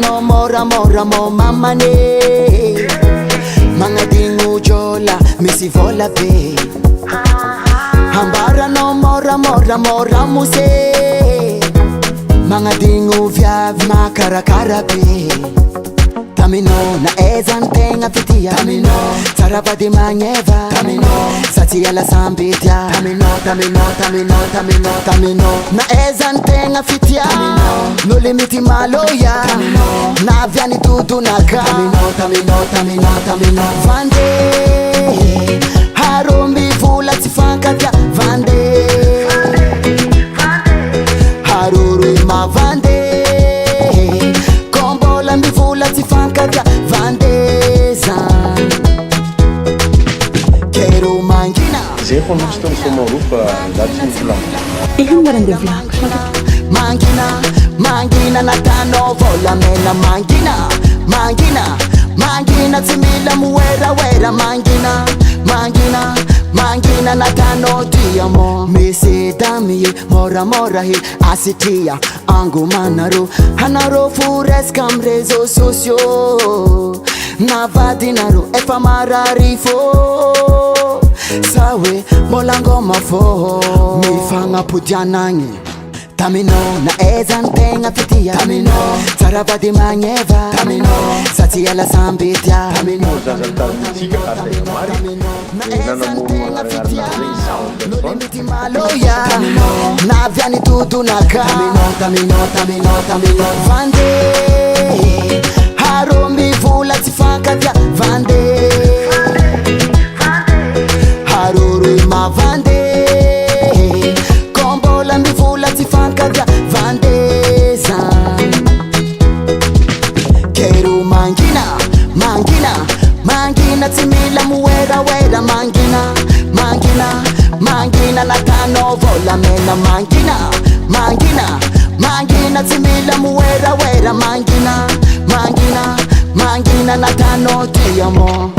no mora mo mamane Mga dingu jola misi vola be Hambara no mora muse Mga dingu viav makarakara be Tamino na ezantenga fitia Tamino Sarabadi manyeva Tamino Sati ala sambitia Tamino Na ezantenga fitia Tamino No limiti maloya Tamino Na vyani tutu naka Tamino Vande Harumbi vula tifanka vya Vande Haruru mavande Kombola mbivula tifanka vya Vandeza Quero mangina Zay po nung gusto mo marupa dati mo Yung barangay vlog. Mangina natano vola mena Mangina timila muwera Mangina natano tiamo Misi dami mora hi asitia Angu manaro Hanaro fures kamrezo sosio Navadinaro efa mararifo Sawe molango mafo Mifanga pujanangi Tamino na ezantenga fitia Tamino Sarabadi manyeva Tamino Sati ala sambitia Tamino musiques na ezantenga fitia No limiti maloya Tamino Na vyani tutu naka Tamino Vande Harumbi vula tifanka vya Vande Haruru mavande Kombola mbivula tifanka vya Vandeza Keru Mangina timila muwera Mangina natano vola mena Mangina timila muwera Mangina natano tiamo